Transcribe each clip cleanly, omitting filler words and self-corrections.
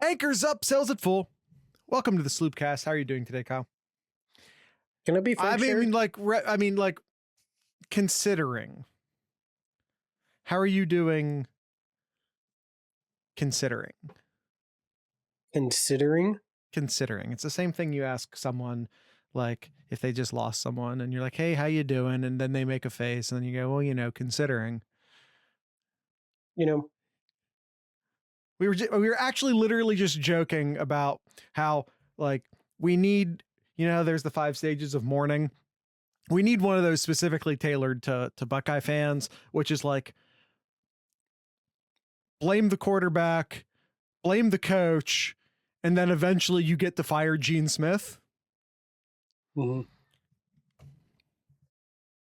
Anchors up, sails at full. Welcome to the Sloopcast. How are you doing today, Kyle? Can it be? Considering. How are you doing? Considering. It's the same thing you ask someone, like if they just lost someone, and you're like, "Hey, how you doing?" And then they make a face, and then you go, "Well, considering." We were actually literally just joking about how, like, we need, there's the 5 stages of mourning. We need one of those specifically tailored to Buckeye fans, which is like, blame the quarterback, blame the coach, and then eventually you get to fire Gene Smith. Mm-hmm.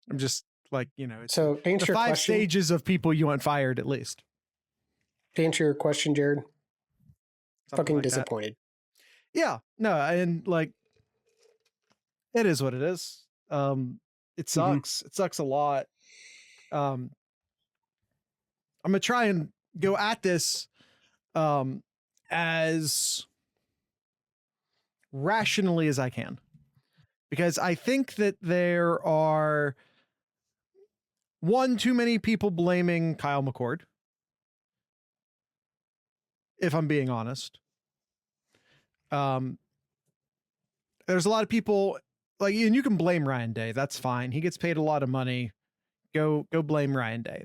I'm just like, it's so to answer the 5 question, stages of people you want fired, at least. To answer your question, Jared, Something fucking like disappointed. That. Yeah, no, and like, it is what it is. It sucks. Mm-hmm. It sucks a lot. I'm gonna try and go at this as rationally as I can, because I think that there are too many people blaming Kyle McCord, if I'm being honest. There's a lot of people, like, and you can blame Ryan Day. That's fine. He gets paid a lot of money. Go blame Ryan Day.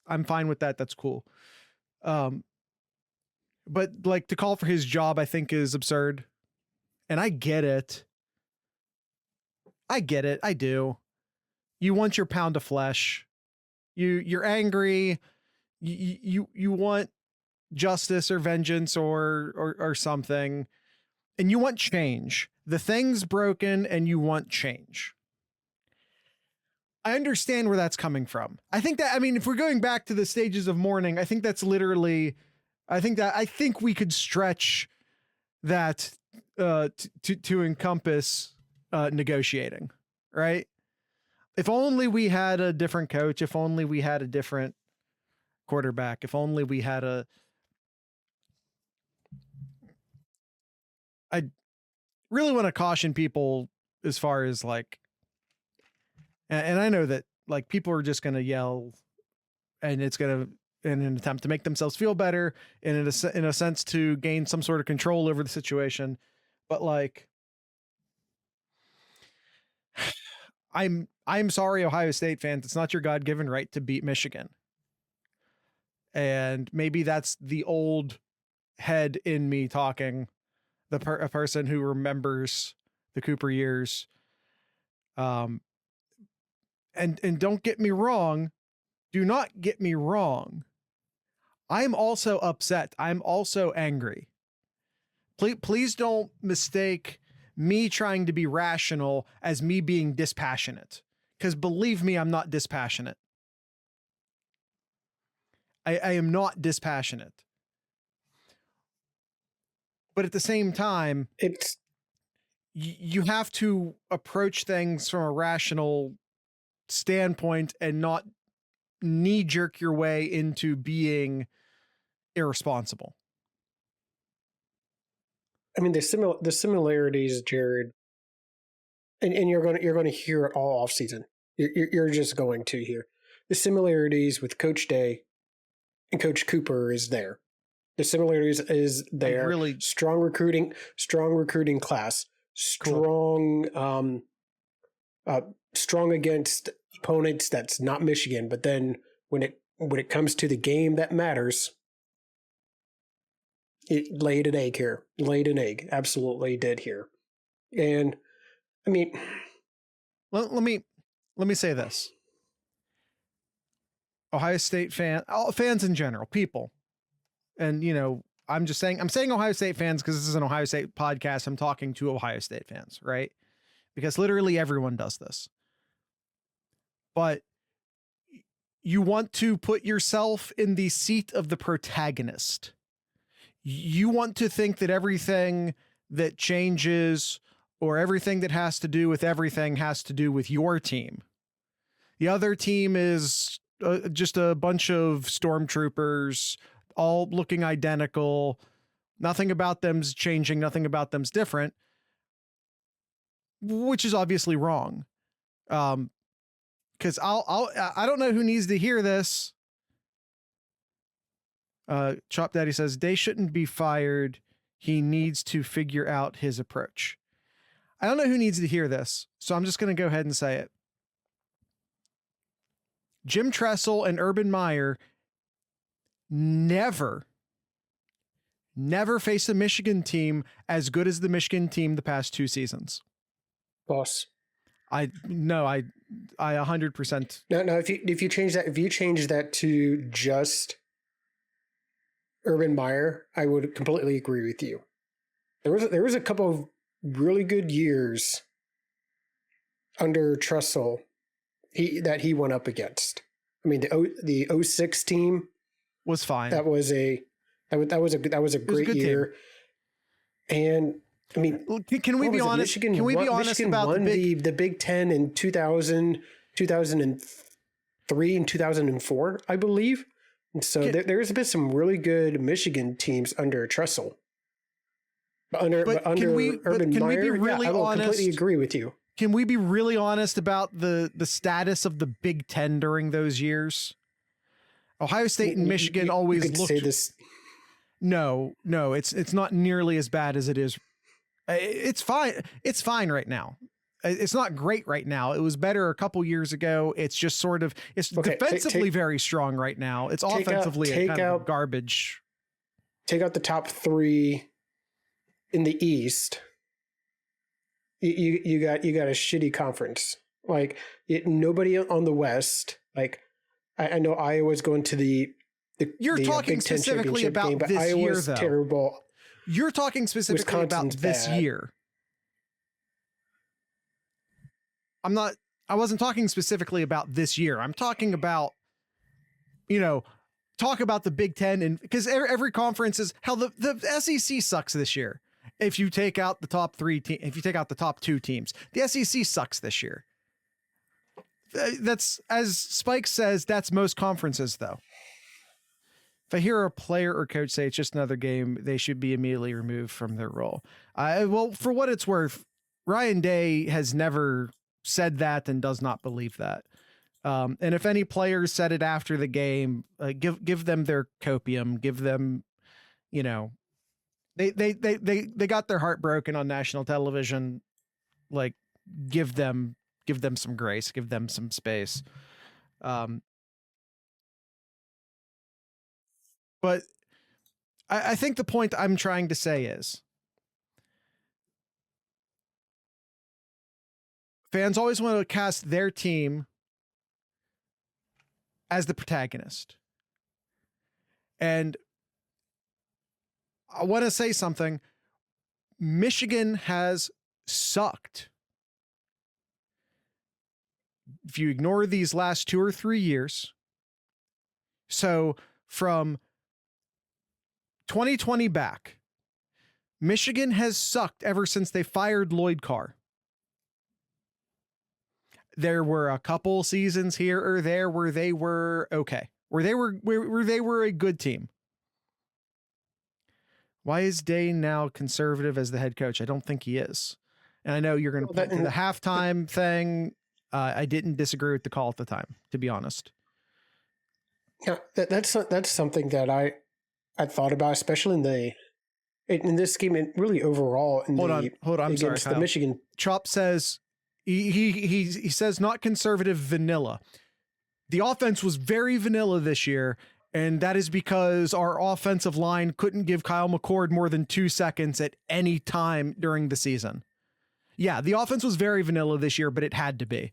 I'm fine with that. That's cool. But like, to call for his job, I think is absurd. And I get it. I do. You want your pound of flesh. You're angry. You want justice or vengeance or something. And you want change. The thing's broken and you want change. I understand where that's coming from. I think if we're going back to the stages of mourning, I think that's literally, I think we could stretch that to encompass negotiating, right? If only we had a different coach, if only we had a different quarterback, if only we had I really want to caution people as far as like, and I know that like people are just going to yell, and it's going to, in an attempt to make themselves feel better, and in a sense to gain some sort of control over the situation. But like, I'm sorry, Ohio State fans. It's not your God-given right to beat Michigan. And maybe that's the old head in me talking, a person who remembers the Cooper years. And don't get me wrong. Do not get me wrong. I'm also upset. I'm also angry. Please don't mistake me trying to be rational as me being dispassionate. Because believe me, I'm not dispassionate. I am not dispassionate. But at the same time, you have to approach things from a rational standpoint and not knee-jerk your way into being irresponsible. I mean, the similarities, Jared, and you're going to hear it all off season. You're just going to hear the similarities with Coach Day and Coach Cooper is there. The similarities is there. Really strong recruiting class, strong, cool. Strong against opponents that's not Michigan. But then when it comes to the game that matters, it laid an egg here. Laid an egg. Absolutely did here. And I mean, let me say this. Ohio State fans in general, people. And, I'm saying Ohio State fans because this is an Ohio State podcast. I'm talking to Ohio State fans, right? Because literally everyone does this. But you want to put yourself in the seat of the protagonist. You want to think that everything that changes or everything that has to do with everything has to do with your team. The other team is just a bunch of stormtroopers all looking identical, Nothing about them's changing. Nothing about them's different, which is obviously wrong. Because I don't know who needs to hear this. Chop Daddy says Day shouldn't be fired. He needs to figure out his approach. I don't know who needs to hear this, so I'm just going to go ahead and say it. Jim Tressel and Urban Meyer never faced a Michigan team as good as the Michigan team the past 2 seasons. Boss. I 100%. No. If you change that to just Urban Meyer, I would completely agree with you. There was a couple of really good years under Tressel that he went up against. I mean, the 06 team was fine. That was a great year. And I mean, can we be honest? Can we be honest about the Big Ten in 2000, 2003 and 2004, I believe. And so there's been some really good Michigan teams under Tressel. Under Urban Meyer, I will completely agree with you. Can we be really honest about the status of the Big Ten during those years? Ohio State and Michigan always looked. Say this. No, it's not nearly as bad as it is. It's fine. It's fine right now. It's not great right now. It was better a couple years ago. It's just sort of, it's defensively very strong right now. It's offensively kind of garbage. Take out the top 3 in the East. You got a shitty conference. Like nobody on the West. Like I know Iowa's going to the You're talking Big Ten specifically about game, but this Iowa's year, though. Terrible. You're talking specifically about this year. I wasn't talking specifically about this year. I'm talking about, talk about the Big Ten, and because every conference is hell. The SEC sucks this year. If you take out the top 3 teams, if you take out the top 2 teams, the SEC sucks this year. That's, as Spike says, that's most conferences, though. If I hear a player or coach say it's just another game, they should be immediately removed from their role. Well, for what it's worth, Ryan Day has never said that and does not believe that. And if any players said it after the game, give them their copium, give them, they got their heart broken on national television. Like, give them some grace, give them some space. But I think the point I'm trying to say is fans always want to cast their team as the protagonist. And I want to say something. Michigan has sucked. If you ignore these last 2 or 3 years, so from 2020 back, Michigan has sucked ever since they fired Lloyd Carr. There were a couple seasons here or there where they were okay, where they were a good team. Why is Day now conservative as the head coach? I don't think he is. And I know you're going to point to the halftime thing. I didn't disagree with the call at the time, to be honest. Yeah, that's something that I thought about, especially in this game and really overall. Hold on. I'm sorry, against the Michigan. Chop says he says not conservative, vanilla. The offense was very vanilla this year, and that is because our offensive line couldn't give Kyle McCord more than 2 seconds at any time during the season. Yeah, the offense was very vanilla this year, but it had to be.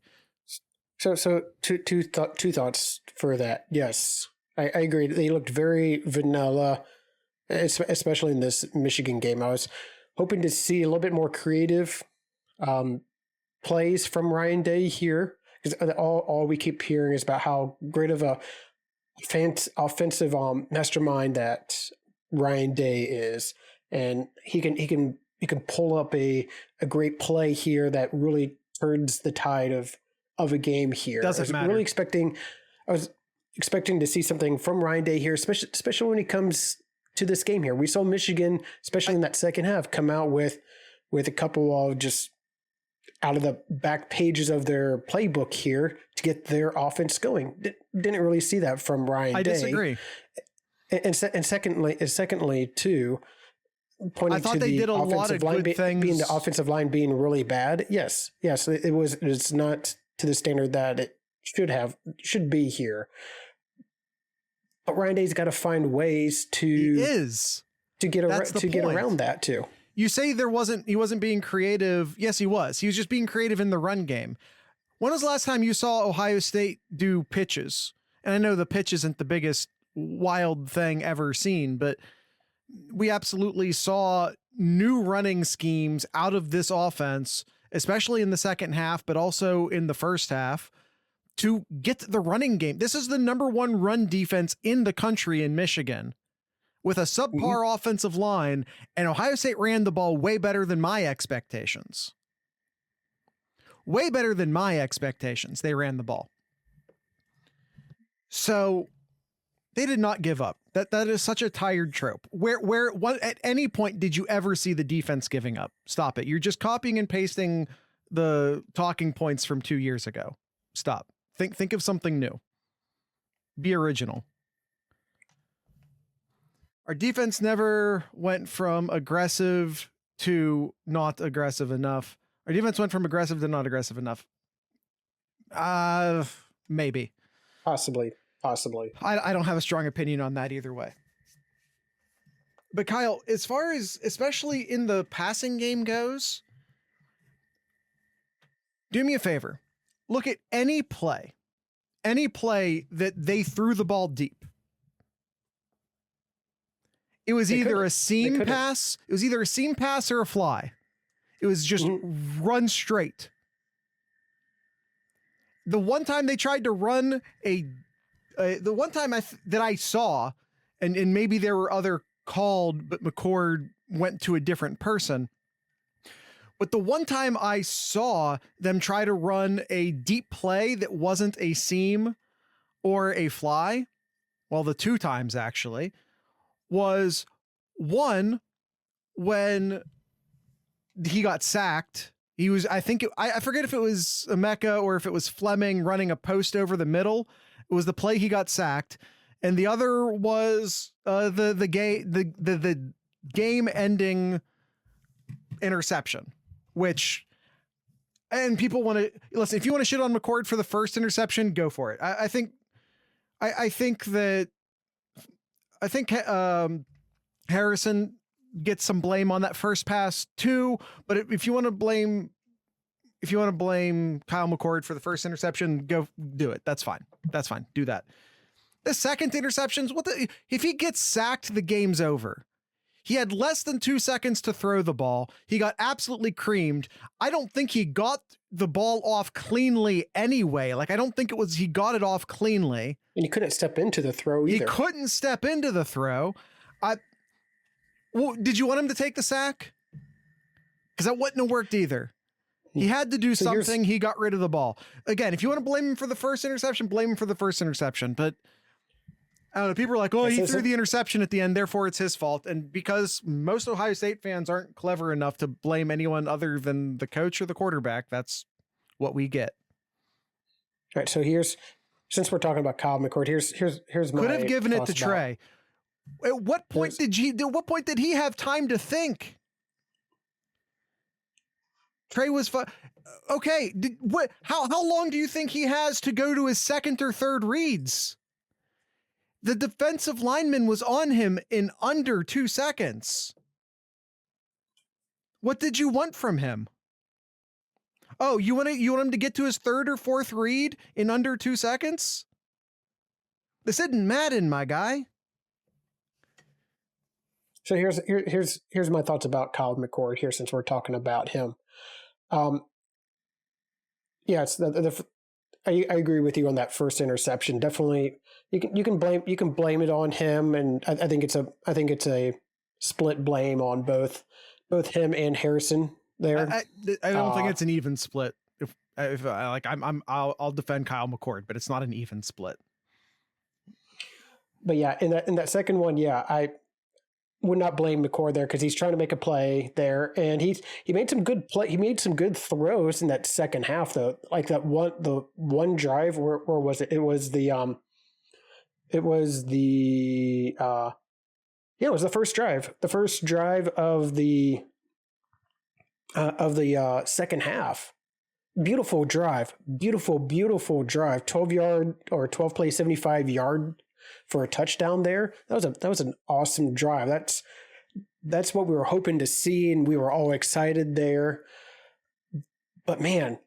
So two thoughts for that. Yes, I agree. They looked very vanilla, especially in this Michigan game. I was hoping to see a little bit more creative plays from Ryan Day here, because all we keep hearing is about how great of a offensive mastermind that Ryan Day is, and he can pull up a great play here that really turns the tide of a game here. Doesn't matter. I was expecting to see something from Ryan Day here, especially when he comes to this game here. We saw Michigan, especially in that second half, come out with a couple of just out of the back pages of their playbook here to get their offense going. Didn't really see that from Ryan Day. I disagree. And secondly, too, pointing I thought to they the did a lot offensive of line good things. being the offensive line being really bad. Yes, it's not to the standard that it should be here. But Ryan Day's got to find ways to get around that too. You say he wasn't being creative. Yes, he was. He was just being creative in the run game. When was the last time you saw Ohio State do pitches? And I know the pitch isn't the biggest wild thing ever seen, but we absolutely saw new running schemes out of this offense, especially in the second half, but also in the first half, to get the running game. This is the number one run defense in the country in Michigan, with a subpar offensive line, and Ohio State ran the ball way better than my expectations. Way better than my expectations. They ran the ball. So they did not give up. That is such a tired trope. What at any point did you ever see the defense giving up? Stop it. You're just copying and pasting the talking points from 2 years ago. Stop. Think of something new. Be original. Our defense never went from aggressive to not aggressive enough. Our defense went from aggressive to not aggressive enough. Maybe. Possibly. I don't have a strong opinion on that either way. But Kyle, as far as especially in the passing game goes, do me a favor. Look at any play that they threw the ball deep. It was either a seam pass. It was either a seam pass or a fly. It was just run straight. The one time they tried to run the one time that I saw, and maybe there were other called, but McCord went to a different person. But the one time I saw them try to run a deep play that wasn't a seam or a fly, well, the two times actually, was one when he got sacked. He was, I forget if it was Emeka or if it was Fleming running a post over the middle. It was the play he got sacked. And the other was the game ending interception, which, and people want to listen, if you want to shit on McCord for the first interception, go for it. I think Harrison gets some blame on that first pass too. But if you want to blame Kyle McCord for the first interception, go do it. That's fine. Do that. The second interceptions, if he gets sacked, the game's over. He had less than 2 seconds to throw the ball. He got absolutely creamed. I don't think he got the ball off cleanly anyway. Like, I don't think he got it off cleanly. And he couldn't step into the throw either. He couldn't step into the throw. Did you want him to take the sack? Because that wouldn't have worked either. He had to do something. He got rid of the ball. Again, if you want to blame him for the first interception, blame him for the first interception. But I don't know. People are like, oh, he threw the interception at the end, therefore it's his fault. And because most Ohio State fans aren't clever enough to blame anyone other than the coach or the quarterback, that's what we get. All right. So since we're talking about Kyle McCord, here's my could have given it to Trey. At what point did he have time to think? Trey was okay. How long do you think he has to go to his second or third reads? The defensive lineman was on him in under 2 seconds. What did you want from him? Oh, you want him to get to his third or fourth read in under 2 seconds? This isn't Madden, my guy. So here's my thoughts about Kyle McCord here, since we're talking about him. It's I agree with you on that first interception. Definitely, you can blame it on him, and I think it's a split blame on both him and Harrison there. I don't think it's an even split. I'll defend Kyle McCord, but it's not an even split. But yeah, in that second one, would not blame McCord there because he's trying to make a play there, and he made some good play. He made some good throws in that second half, though. Like the one drive, where was it? It was the it was the first drive. The first drive of the second half. Beautiful drive. Beautiful drive. 12 play, 75-yard for a touchdown there. That was an awesome drive. That's what we were hoping to see, and we were all excited there. But man,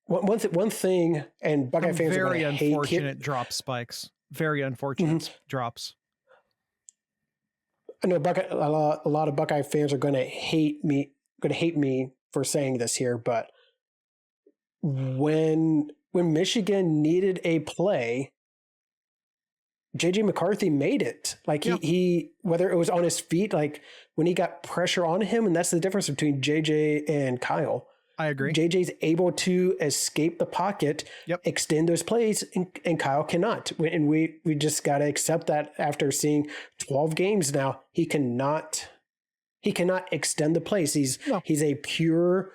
one thing, and Buckeye fans are going to hate. Very unfortunate drop spikes. Very unfortunate drops. I know a lot of Buckeye fans are going to hate me for saying this here, but when Michigan needed a play, JJ McCarthy made it. Like he whether it was on his feet, like when he got pressure on him, and that's the difference between JJ and Kyle. I agree. JJ's able to escape the pocket, extend those plays, and Kyle cannot. And we just got to accept that after seeing 12 games now. He cannot extend the plays. He's a pure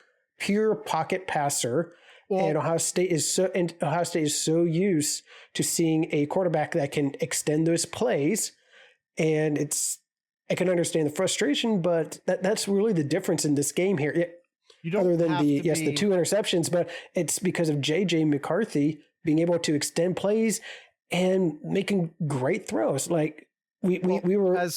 pocket passer. Well, and Ohio State is so used to seeing a quarterback that can extend those plays, and I can understand the frustration, but that's really the difference in this game here. Other than the 2 interceptions, but it's because of JJ McCarthy being able to extend plays and making great throws. Like we were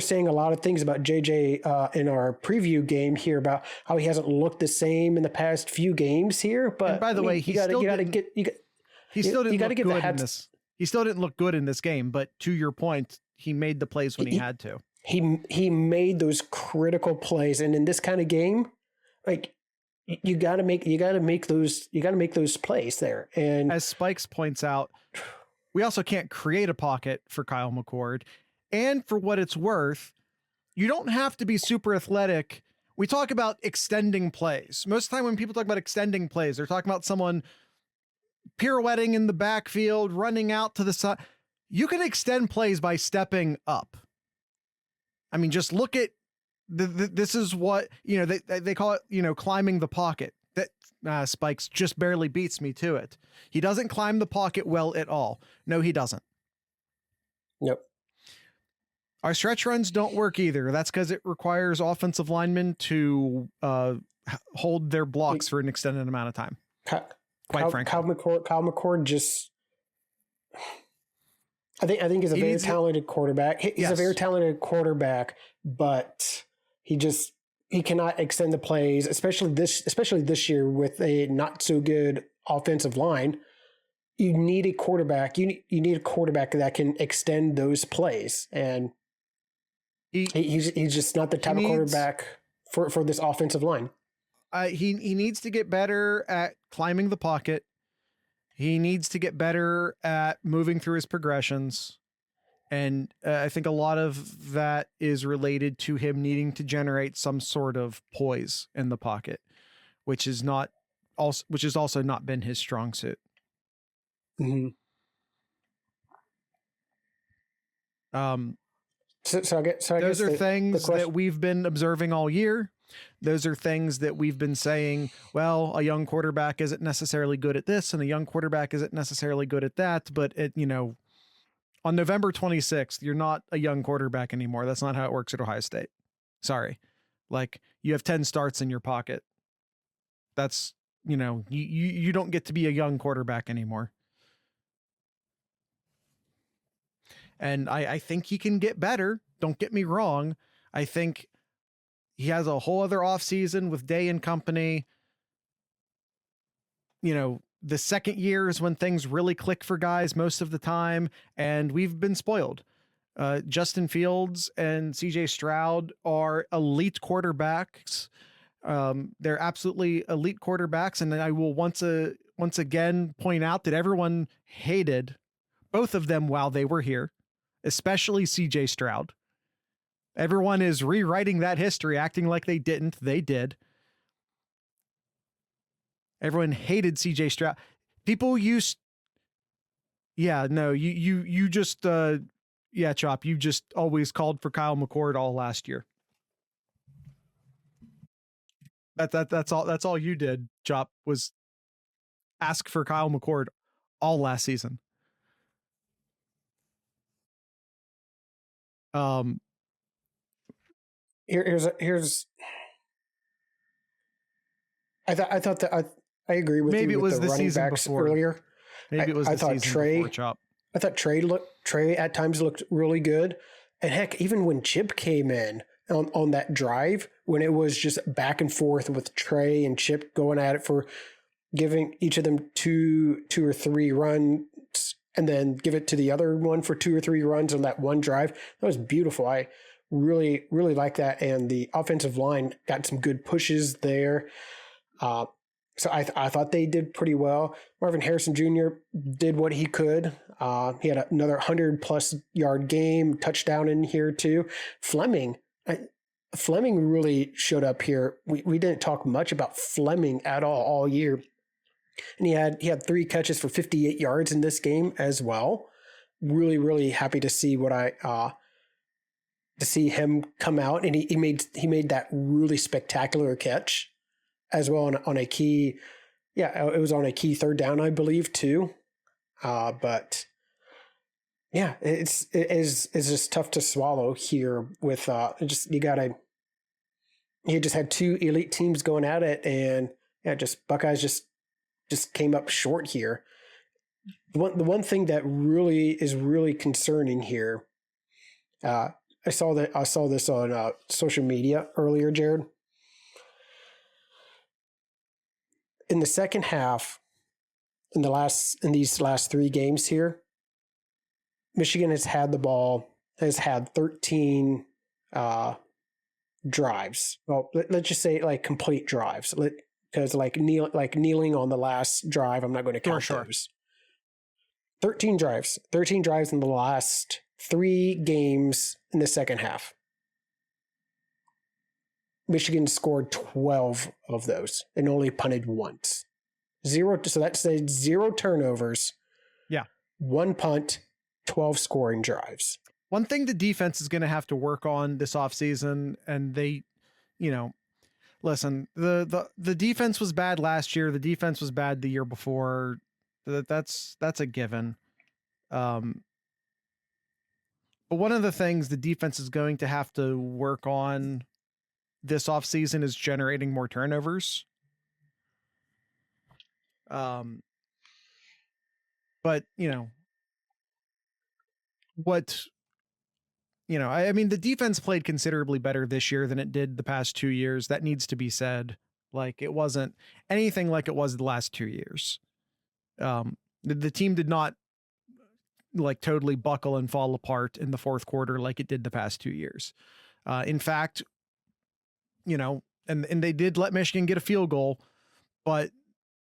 saying a lot of things about JJ in our preview game here about how he hasn't looked the same in the past few games here. But and by the way, he still didn't look good in this game. But to your point, he made the plays when he had to. He made those critical plays, and in this kind of game, like you got to make those plays there. And as Spikes points out, we also can't create a pocket for Kyle McCord. And for what it's worth, you don't have to be super athletic. We talk about extending plays. Most of the time when people talk about extending plays, they're talking about someone pirouetting in the backfield, running out to the side. You can extend plays by stepping up. I mean, just look at this is what, they call it, climbing the pocket. That Spikes just barely beats me to it. He doesn't climb the pocket well at all. No, he doesn't. Nope. Our stretch runs don't work either. That's because it requires offensive linemen to hold their blocks for an extended amount of time. Frankly, Kyle McCord just, I think he's a very talented quarterback. He's a very talented quarterback, but he cannot extend the plays, especially this year with a not so good offensive line. You need a quarterback. You need a quarterback that can extend those plays, and he's just not the type of quarterback for this offensive line. He needs to get better at climbing the pocket. He needs to get better at moving through his progressions. And I think a lot of that is related to him needing to generate some sort of poise in the pocket, which has also not been his strong suit. Mm-hmm. Those are things that we've been observing all year. Those are things that we've been saying, well, a young quarterback isn't necessarily good at this and a young quarterback isn't necessarily good at that. But on November 26th, you're not a young quarterback anymore. That's not how it works at Ohio State. Sorry. Like, you have 10 starts in your pocket. That's, you don't get to be a young quarterback anymore. And I think he can get better. Don't get me wrong. I think he has a whole other offseason with Day and company. The second year is when things really click for guys most of the time, and we've been spoiled. Justin Fields and CJ Stroud are elite quarterbacks. They're absolutely elite quarterbacks, and I will once again point out that everyone hated both of them while they were here, especially CJ Stroud. Everyone is rewriting that history, acting like they didn't. They did. Everyone hated CJ Stroud. People used, you just Yeah, Chop, you just always called for Kyle McCord all last year. That's all you did, Chop, was ask for Kyle McCord all last season. Here's I thought that I agree with maybe you it with was the the running season backs before. earlier. Maybe it was the season before, Chop. I thought Trey at times looked really good. And heck, even when Chip came in on that drive, when it was just back and forth with Trey and Chip going at it for giving each of them two or three runs and then give it to the other one for 2 or 3 runs on that one drive. That was beautiful. I really, really like that. And the offensive line got some good pushes there. So I thought they did pretty well. Marvin Harrison Jr. did what he could. He had another 100+ yard game, touchdown in here too. Fleming really showed up here. We didn't talk much about Fleming at all year. And he had 3 catches for 58 yards in this game as well. Really, really happy to see to see him come out, and he made that really spectacular catch as well on a key. Yeah, it was on a key 3rd down, I believe, too. But yeah, it is just tough to swallow here with he just had 2 elite teams going at it, and yeah, just Buckeyes just came up short here. The one thing that really is really concerning here, I saw this on social media earlier, Jared. In the second half, in these last 3 games here, Michigan has had the ball, has had 13 drives. Well, let's just say like complete drives. Because kneeling on the last drive, I'm not going to count those. 13 drives in the last 3 games in the second half. Michigan scored 12 of those and only punted once. 0. So that's 0 turnovers. Yeah. 1 punt, 12 scoring drives. One thing the defense is going to have to work on this offseason, and they, listen, the defense was bad last year. The defense was bad the year before. That's a given. But one of the things the defense is going to have to work on this offseason is generating more turnovers. But I mean, the defense played considerably better this year than it did the past 2 years. That needs to be said. Like, it wasn't anything like it was the last 2 years. The team did not like totally buckle and fall apart in the fourth quarter like it did the past 2 years. In fact, and they did let Michigan get a field goal, but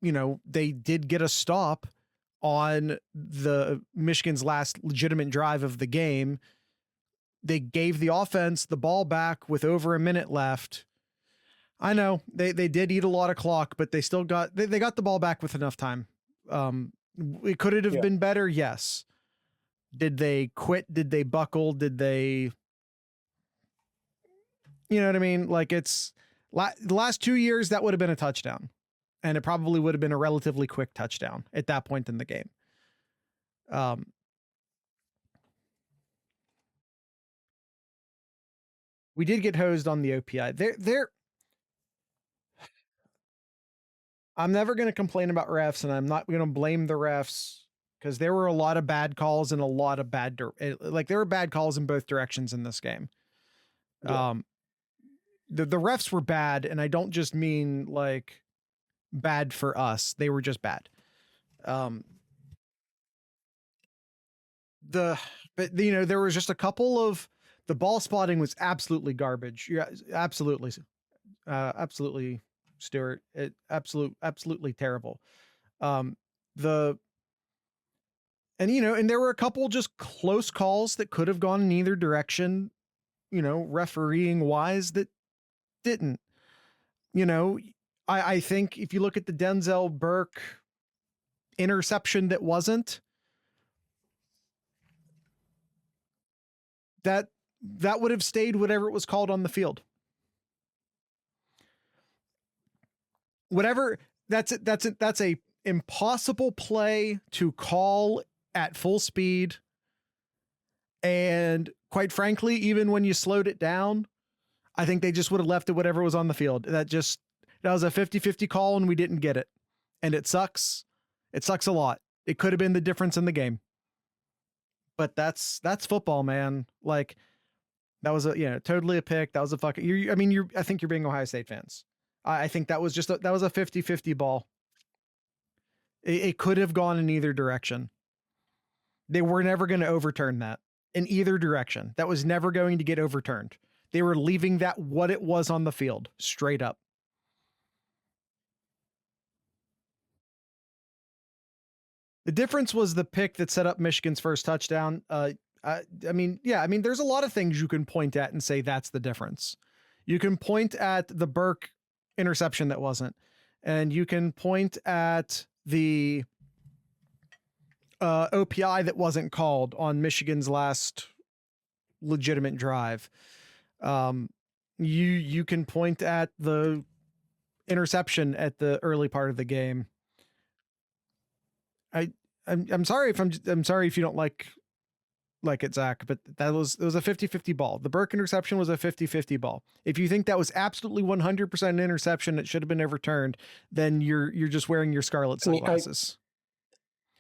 they did get a stop on the Michigan's last legitimate drive of the game. They gave the offense the ball back with over a minute left. I know they did eat a lot of clock, but they still got the ball back with enough time. Could it have been better? Yes. Did they quit? Did they buckle? Did they, you know what I mean? Like, it's the last 2 years, that would have been a touchdown, and it probably would have been a relatively quick touchdown at that point in the game. We did get hosed on the OPI. I'm never going to complain about refs, and I'm not going to blame the refs, because there were a lot of bad calls and a lot of there were bad calls in both directions in this game. Yeah. The refs were bad, and I don't just mean like bad for us. They were just bad. But there was just a couple of, the ball spotting was absolutely garbage. Yeah, absolutely, Stuart. Absolutely terrible. And there were a couple just close calls that could have gone in either direction, refereeing wise, that didn't. I think if you look at the Denzel Burke interception that wasn't, that would have stayed whatever it was called on the field. Whatever, that's a impossible play to call at full speed. And quite frankly, even when you slowed it down, I think they just would have left it whatever was on the field. That was a 50-50 call and we didn't get it. And it sucks. It sucks a lot. It could have been the difference in the game. But that's football, man. Like, that was totally a pick. That was a fucking, I think you're being Ohio State fans. I think that was just that was a 50-50 ball. It could have gone in either direction. They were never going to overturn that in either direction. That was never going to get overturned. They were leaving that what it was on the field, straight up. The difference was the pick that set up Michigan's first touchdown. There's a lot of things you can point at and say that's the difference. You can point at the Burke interception that wasn't, and you can point at the OPI that wasn't called on Michigan's last legitimate drive. You can point at the interception at the early part of the game. I'm sorry if you don't like it, Zach, but it was a 50-50 ball. The Burke interception was a 50-50 ball. If you think that was absolutely 100% an interception, it should have been overturned, then you're just wearing your Scarlet sunglasses.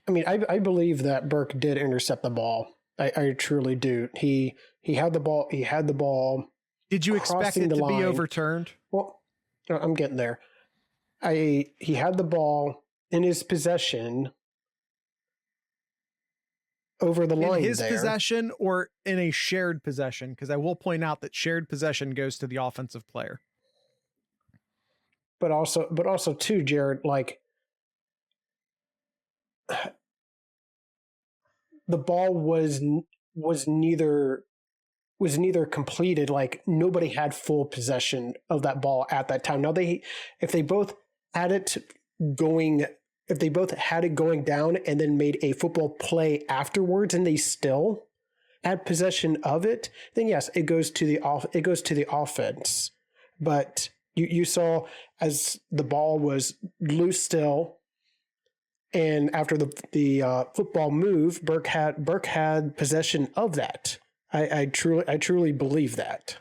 I believe that Burke did intercept the ball. I truly do. He had the ball. He had the ball. Did you expect it to be overturned? Well, I'm getting there. He had the ball in his possession over the line. In his possession or in a shared possession? Because I will point out that shared possession goes to the offensive player. But also too, Jared, like, the ball was neither completed. Like, nobody had full possession of that ball at that time. Now if they both had it going down and then made a football play afterwards, and they still had possession of it, then yes, it goes to the offense. But you saw as the ball was loose still, and after the football move, Burke had possession of that. I truly believe that.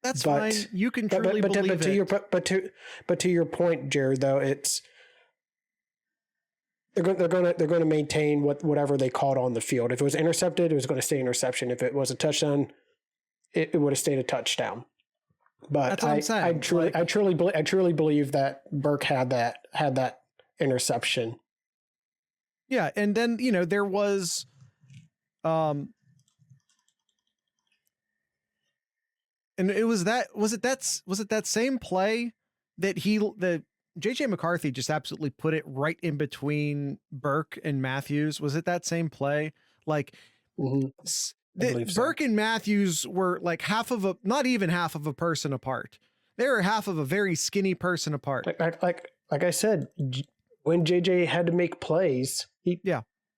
That's fine. You can truly believe it. But to your point, Jared, though, it's they're going to maintain whatever they called on the field. If it was intercepted, it was going to stay interception. If it was a touchdown, it would have stayed a touchdown. But that's what I'm saying. I truly believe that Burke had that interception. Yeah, and then there was, and it was that same play that JJ McCarthy just absolutely put it right in between Burke and Matthews. Was it that same play? Like, Burke and Matthews were like not even half of a person apart. They were half of a very skinny person apart. Like I said, when JJ had to make plays, he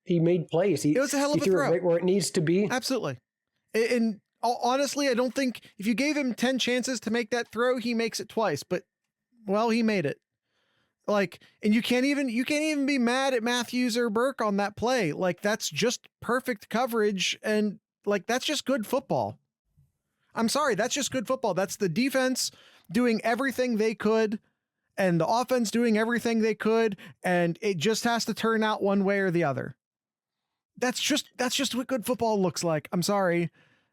made plays. It was a hell of a throw. Right where it needs to be. Absolutely. And honestly, I don't think if you gave him 10 chances to make that throw, he makes it twice, but well, he made it. Like, and you can't even be mad at Matthews or Burke on that play. Like, that's just perfect coverage. And like, that's just good football. I'm sorry. That's just good football. That's the defense doing everything they could and the offense doing everything they could. And it just has to turn out one way or the other. That's just what good football looks like. I'm sorry.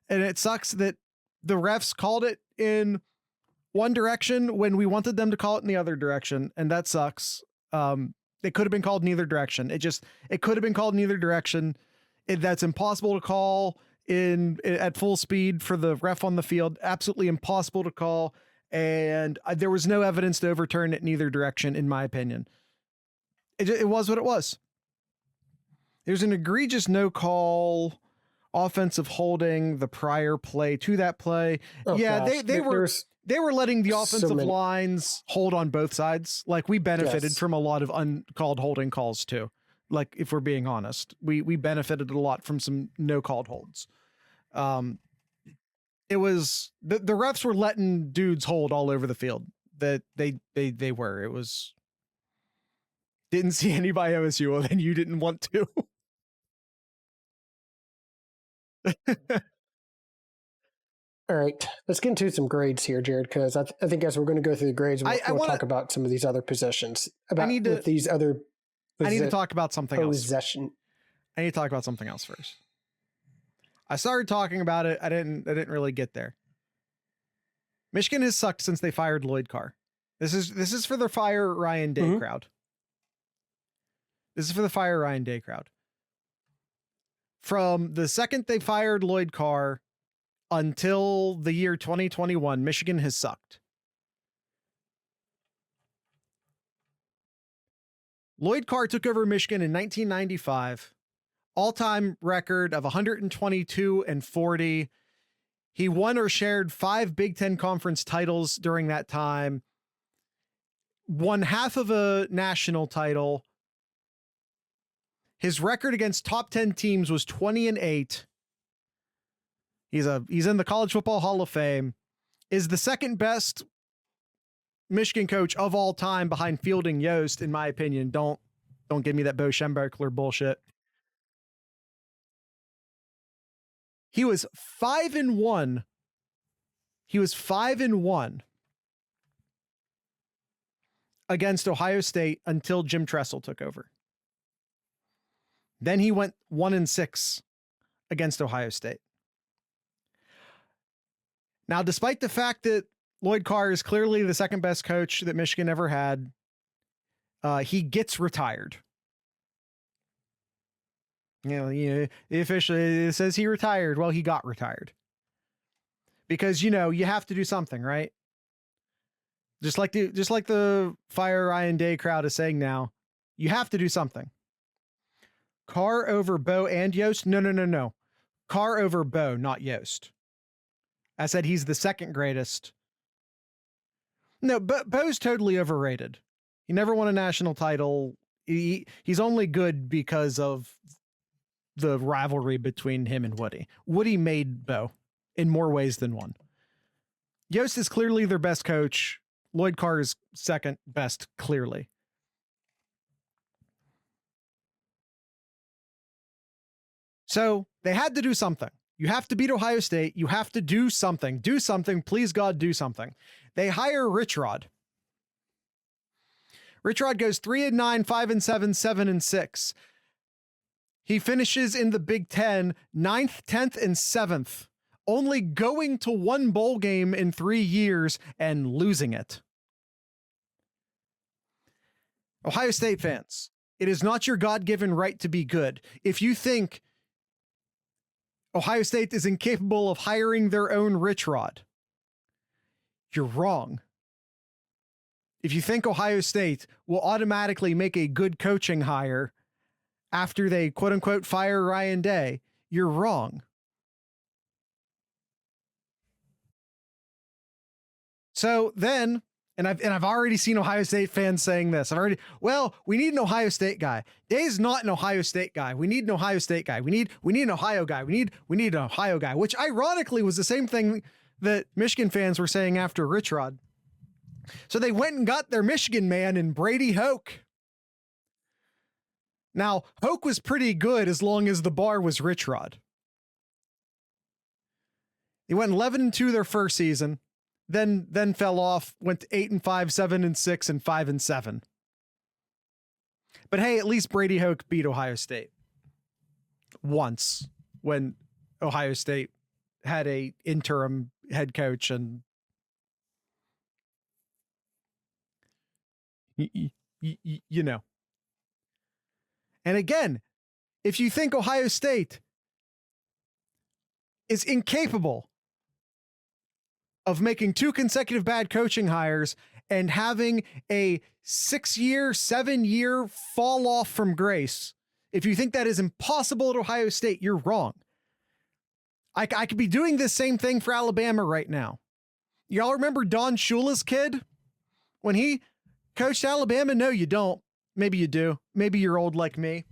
And it sucks that the refs called it in one direction when we wanted them to call it in the other direction. And that sucks. It could have been called in either direction. It could have been called in either direction. That's impossible to call at full speed for the ref on the field. Absolutely impossible to call. And there was no evidence to overturn it in either direction, in my opinion. It was what it was. There's an egregious no call offensive holding the prior play to that play. Oh, yeah, gosh. They were letting the offensive lines hold on both sides. Like, we benefited from a lot of uncalled holding calls too. Like, if we're being honest, we benefited a lot from some no called holds. it was the refs were letting dudes hold all over the field. That they were. It was didn't see any by OSU, well, then you didn't want to. All right, let's get into some grades here, Jared, because I think as we're going to go through the grades, we'll talk about some of these other positions. I need to talk about something else. I need to talk about something else first. I started talking about it. I didn't really get there. Michigan has sucked since they fired Lloyd Carr. This is for the Fire Ryan Day crowd. This is for the Fire Ryan Day crowd. From the second they fired Lloyd Carr until the year 2021, Michigan has sucked. Lloyd Carr took over Michigan in 1995. All-time record of 122-40. He won or shared 5 Big Ten Conference titles during that time. Won half of a national title. His record against top 10 teams was 20-8. He's in the College Football Hall of Fame. Is the second best Michigan coach of all time behind Fielding Yost, in my opinion. Don't give me that Bo Schembechler bullshit. He was 5-1. He was 5-1 against Ohio State until Jim Tressel took over. Then he went 1-6 against Ohio State. Now, despite the fact that Lloyd Carr is clearly the second best coach that Michigan ever had, he gets retired. Officially it says he retired. Well, he got retired. Because, you have to do something, right? Just like the Fire Ryan Day crowd is saying now, you have to do something. Carr over Bo and Yost? No. Carr over Bo, not Yost. I said he's the second greatest. No, Bo's totally overrated. He never won a national title. He's only good because of the rivalry between him and Woody. Woody made Bo in more ways than one. Yost is clearly their best coach. Lloyd Carr is second best, clearly. So they had to do something. You have to beat Ohio State. You have to do something. Do something. Please, God, do something. They hire Rich Rod. Rich Rod goes 3-9, 5-7, 7-6. He finishes in the Big Ten 9th, 10th, and 7th, only going to one bowl game in 3 years and losing it. Ohio State fans, it is not your God-given right to be good. If you think Ohio State is incapable of hiring their own Rich Rod, you're wrong. If you think Ohio State will automatically make a good coaching hire after they quote unquote fire Ryan Day, you're wrong. So then, and I've already seen Ohio State fans saying this. We need an Ohio State guy. Day's not an Ohio State guy. We need an Ohio State guy. We need an Ohio guy. We need an Ohio guy, which ironically was the same thing that Michigan fans were saying after Rich Rod. So they went and got their Michigan man in Brady Hoke. Now, Hoke was pretty good as long as the bar was Rich Rod. They went 11-2 their first season, then fell off, went to 8-5, 7-6, and 5-7. But hey, at least Brady Hoke beat Ohio State once when Ohio State had a interim head coach, and you know. And again, if you think Ohio State is incapable of making 2 consecutive bad coaching hires and having a 6-year, 7-year fall off from grace, if you think that is impossible at Ohio State, you're wrong. I could be doing this same thing for Alabama right now. Y'all remember Don Shula's kid when he coached Alabama? No, you don't. Maybe you do. Maybe you're old like me.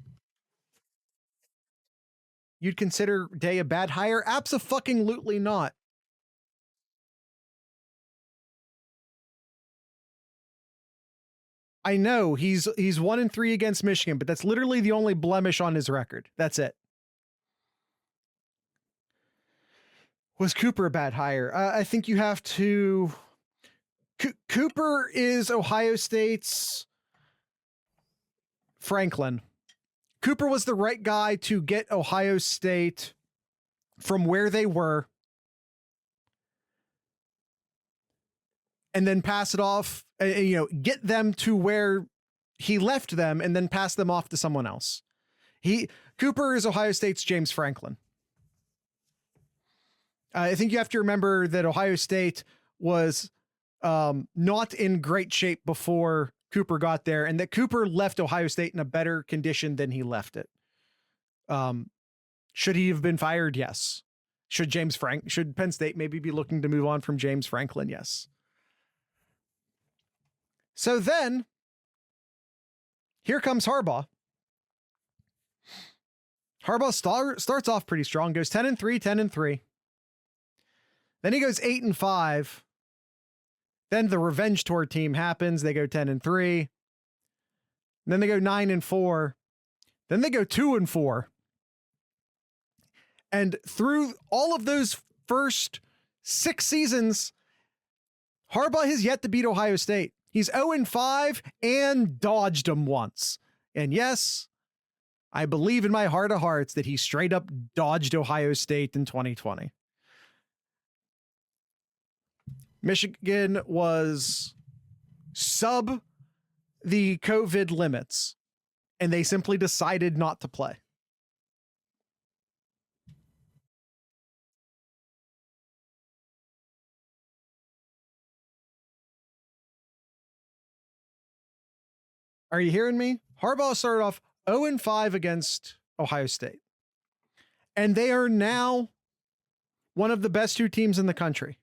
You'd consider Day a bad hire? Abso-fucking-lutely not. I know he's 1-3 against Michigan, but that's literally the only blemish on his record. That's it. Was Cooper a bad hire? I think you have to. Cooper is Ohio State's Franklin. Cooper was the right guy to get Ohio State from where they were and then pass it off, get them to where he left them and then pass them off to someone else. Cooper is Ohio State's James Franklin. I think you have to remember that Ohio State was not in great shape before Cooper got there, and that Cooper left Ohio State in a better condition than he left it. Should he have been fired? Yes. Should Penn State maybe be looking to move on from James Franklin? Yes. So then here comes Harbaugh. Harbaugh starts off pretty strong, goes 10-3, 10-3. Then he goes 8-5. Then the revenge tour team happens. They go 10-3. Then they go 9-4. Then they go 2-4. And through all of those first 6 seasons, Harbaugh has yet to beat Ohio State. He's 0-5 and dodged them once. And yes, I believe in my heart of hearts that he straight up dodged Ohio State in 2020. Michigan was sub the COVID limits, and they simply decided not to play. Are you hearing me? Harbaugh started off 0-5 against Ohio State, and they are now one of the best 2 teams in the country.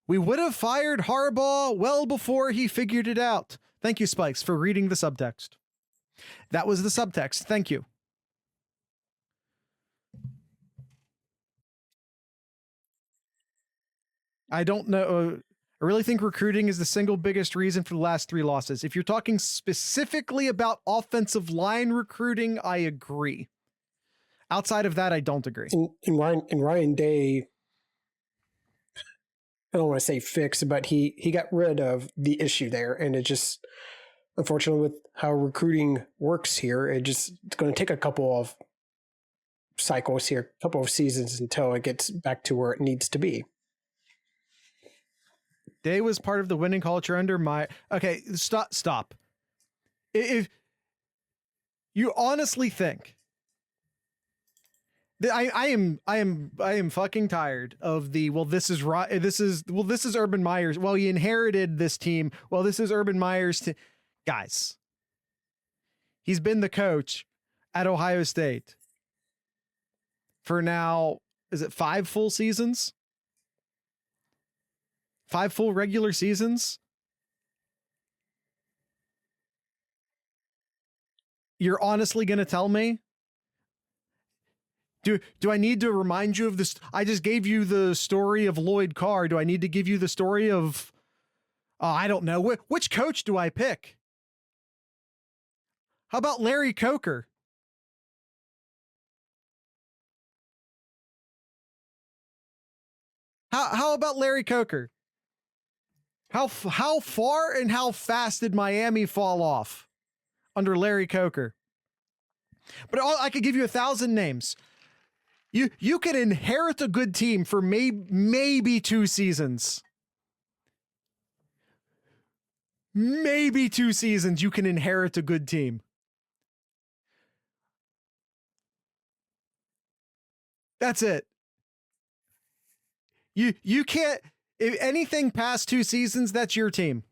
We would have fired Harbaugh well before he figured it out. Thank you, Spikes, for reading the subtext. That was the subtext. Thank you. I don't know. I really think recruiting is the single biggest reason for the last 3 losses. If you're talking specifically about offensive line recruiting, I agree. Outside of that, I don't agree. And Ryan Day, I don't want to say fix, but he got rid of the issue there. And it just, unfortunately, with how recruiting works here, it's going to take a couple of cycles here, a couple of seasons until it gets back to where it needs to be. Day was part of the winning culture under my... Okay, stop. If you honestly think that I am fucking tired of the, this is Urban Meyer's. Well, he inherited this team. Well, this is Urban Meyer's guys. He's been the coach at Ohio State for now, is it 5 full seasons? 5 full regular seasons? You're honestly going to tell me? Do I need to remind you of this? I just gave you the story of Lloyd Carr. Do I need to give you the story of, I don't know. Which coach do I pick? How about Larry Coker? How about Larry Coker? How far and how fast did Miami fall off under Larry Coker? But I could give you 1,000 names. You can inherit a good team for maybe 2 seasons. Maybe 2 seasons you can inherit a good team. That's it. You can't, if anything past 2 seasons, that's your team.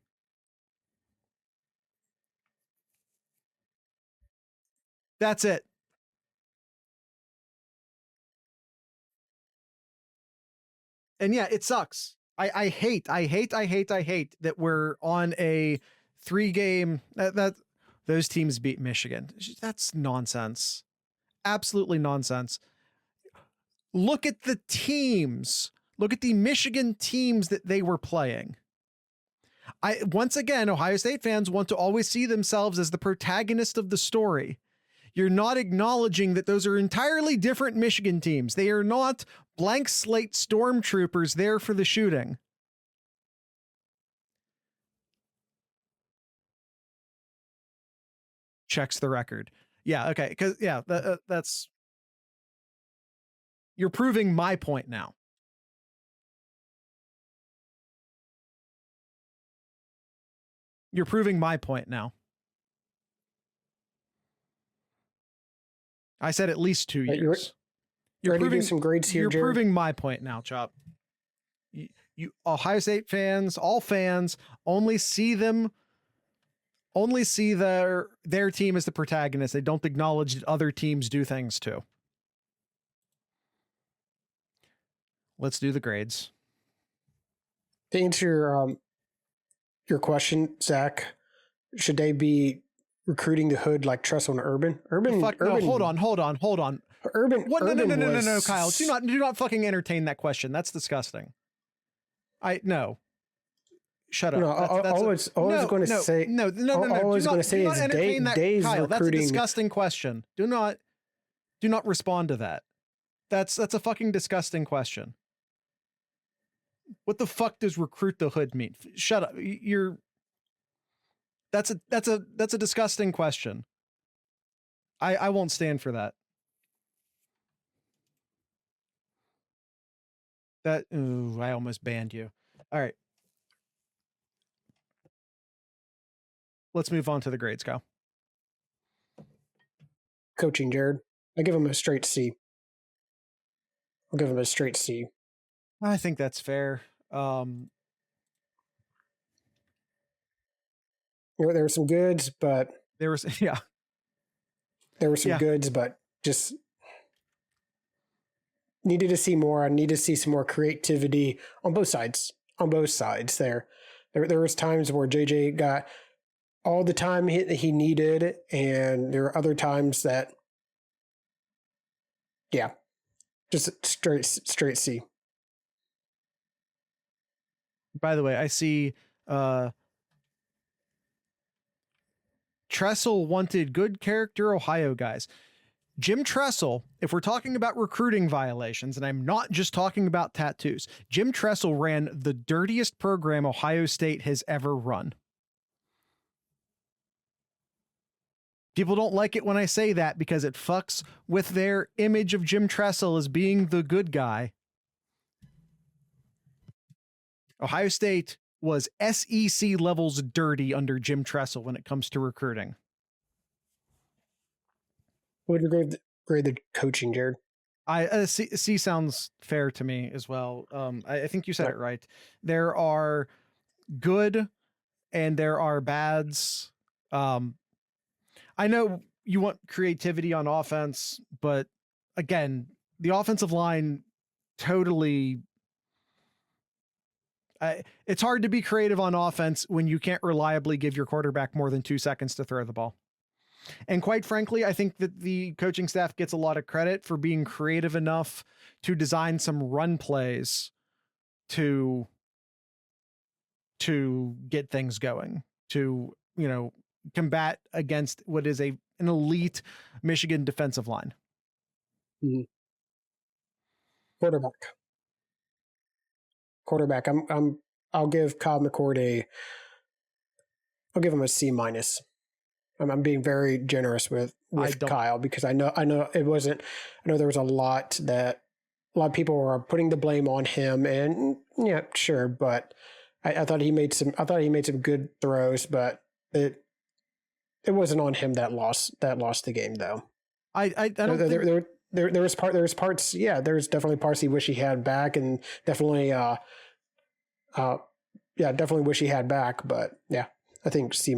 That's it. And yeah, it sucks. I hate that we're on a 3-game that those teams beat Michigan. That's nonsense. Absolutely nonsense. Look at the teams. Look at the Michigan teams that they were playing. Once again, Ohio State fans want to always see themselves as the protagonist of the story. You're not acknowledging that those are entirely different Michigan teams. They are not blank slate stormtroopers there for the shooting. Checks the record. Yeah, okay. Because, yeah, that's... You're proving my point now. You're proving my point now. I said at least 2 years. You're proving some grades here, You're Jared. proving my point now, Chop. You Ohio State fans, all fans, only see their team as the protagonist. They don't acknowledge that other teams do things too. Let's do the grades. To answer your question, Zach, should they be recruiting the hood like Tressel and Urban? Urban. No, hold on. Urban. What? Urban No, Kyle. Do not fucking entertain that question. That's disgusting. No. Shut up. No, all I was going to say. No. All I was going to say is Day's Kyle, recruiting. that's a disgusting question. Do not respond to that. That's a fucking disgusting question. What the fuck does recruit the hood mean? Shut up. That's a disgusting question. I won't stand for that. I almost banned you. All right. Let's move on to the grades, Kyle. Coaching, Jared. I give him a straight C. I'll give him a straight C. I think that's fair. There were some goods, but there were some goods, but just needed to see more. I need to see some more creativity on both sides. There was times where JJ got all the time he needed, and there were other times that, yeah, just straight C. By the way, I see Tressel wanted good character Ohio guys. Jim Tressel, if we're talking about recruiting violations, and I'm not just talking about tattoos, Jim Tressel ran the dirtiest program Ohio State has ever run. People don't like it when I say that because it fucks with their image of Jim Tressel as being the good guy. Ohio State was SEC levels dirty under Jim Tressel when it comes to recruiting. What would you grade the coaching, Jared? C sounds fair to me as well. I think you said it right. There are good and there are bads. I know you want creativity on offense, but again, the offensive line totally... it's hard to be creative on offense when you can't reliably give your quarterback more than 2 seconds to throw the ball. And quite frankly, I think that the coaching staff gets a lot of credit for being creative enough to design some run plays to get things going, to, combat against what is an elite Michigan defensive line. Mm-hmm. Quarterback. I'll give Kyle McCord I'll give him a C-. I'm being very generous with Kyle because I know it wasn't. I know there was a lot of people were putting the blame on him, and yeah, sure, but I thought he made some good throws, but it wasn't on him that lost the game though. I don't think there was parts. Yeah, there's definitely parts he wish he had back, and definitely definitely wish he had back. But yeah, I think C-.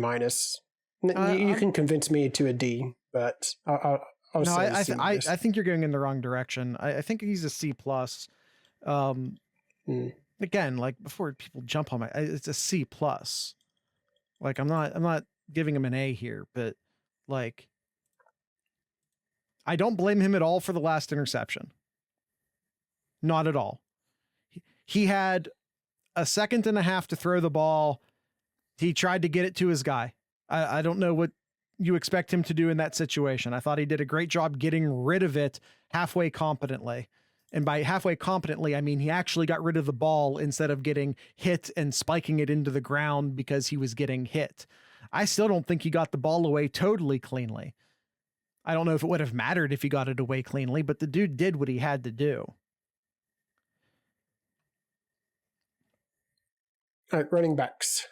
You can convince me to a D, but I'll say C-. I think you're going in the wrong direction. I think he's a C+. Again, like before people jump on it's a C+. Like I'm not giving him an A here, but like I don't blame him at all for the last interception. Not at all. He had a second and a half to throw the ball He tried to get it to his guy. I don't know what you expect him to do in that situation. I thought he did a great job getting rid of it halfway competently. And by halfway competently, I mean he actually got rid of the ball instead of getting hit and spiking it into the ground because he was getting hit. I still don't think he got the ball away totally cleanly. I don't know if it would have mattered if he got it away cleanly, but the dude did what he had to do. All right, running backs.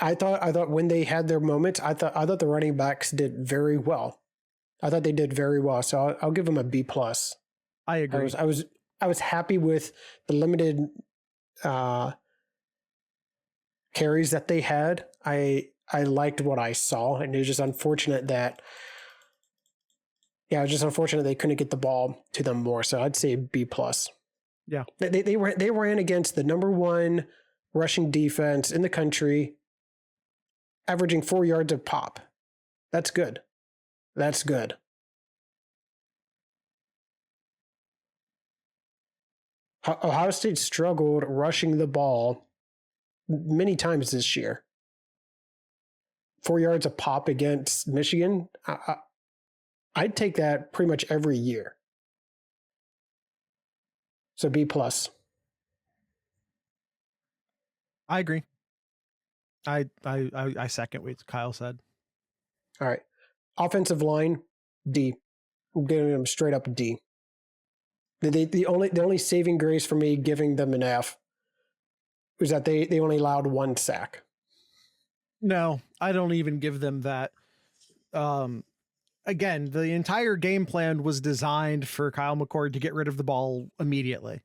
I thought when they had their moments, I thought the running backs did very well. I thought they did very well, so I'll give them a B plus. I agree. I was happy with the limited carries that they had. I liked what I saw, and it was just unfortunate that they couldn't get the ball to them more. So I'd say B plus. Yeah, they ran against the number one rushing defense in the country, averaging 4 yards a pop. That's good. That's good. Ohio State struggled rushing the ball many times this year. 4 yards a pop against Michigan. I'd take that pretty much every year. So B plus. I agree. I second what Kyle said. All right. Offensive line, D. I'm giving them straight up D. The only saving grace for me giving them an F was that they only allowed 1 sack. No, I don't even give them that. Again, the entire game plan was designed for Kyle McCord to get rid of the ball immediately.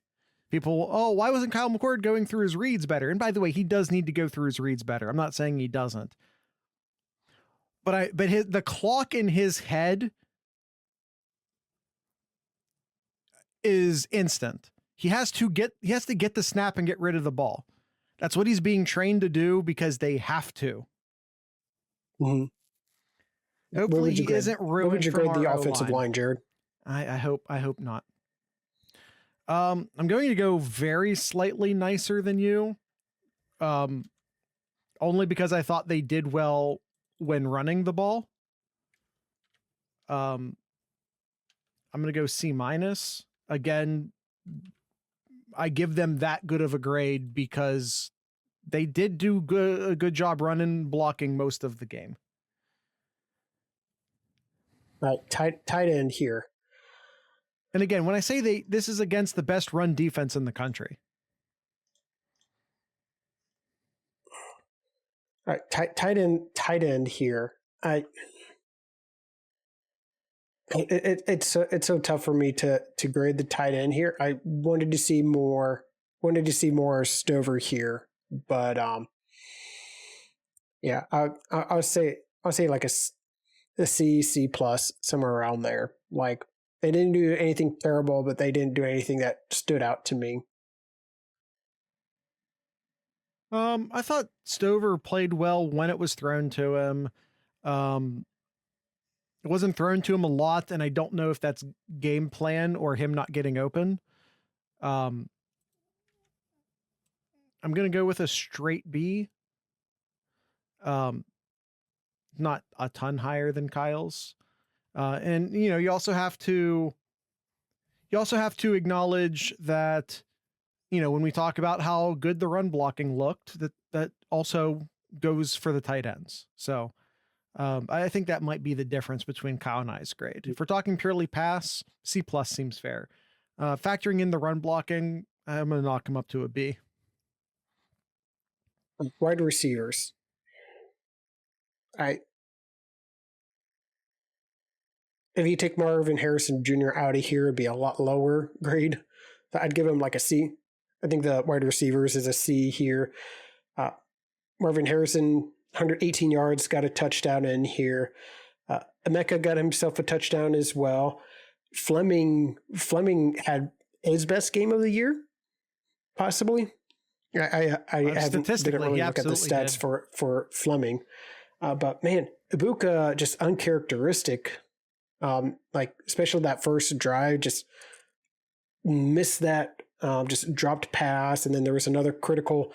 People, why wasn't Kyle McCord going through his reads better? And by the way, he does need to go through his reads better. I'm not saying he doesn't. But the clock in his head is instant. He has to get the snap and get rid of the ball. That's what he's being trained to do because they have to. Mm-hmm. Hopefully he isn't ruined. Where would you grade the offensive line, Jared? I hope not. I'm going to go very slightly nicer than you. Only because I thought they did well when running the ball. I'm going to go C-. Again, I give them that good of a grade because they did do a good job running, blocking most of the game. Right, tight end here. And again, when I say this is against the best run defense in the country. All right, tight end here. It's so tough for me to grade the tight end here. I wanted to see more Stover here, but yeah, I'll say like a C plus, somewhere around there. Like they didn't do anything terrible, but they didn't do anything that stood out to me. I thought Stover played well when it was thrown to him. It wasn't thrown to him a lot, and I don't know if that's game plan or him not getting open. I'm going to go with a straight B. Not a ton higher than Kyle's. And you also have to acknowledge that, when we talk about how good the run blocking looked, that also goes for the tight ends. So I think that might be the difference between Kyle and I's grade. If we're talking purely pass, C+ seems fair. Factoring in the run blocking, I'm going to knock him up to a B. Wide receivers. If you take Marvin Harrison Jr. out of here, it'd be a lot lower grade. I'd give him like a C. I think the wide receivers is a C here. Marvin Harrison, 118 yards, got a touchdown in here. Emeka got himself a touchdown as well. Fleming had his best game of the year, possibly. I didn't really look at the stats for Fleming. But man, Ibuka just uncharacteristic. Especially that first drive, just missed that, just dropped pass. And then there was another critical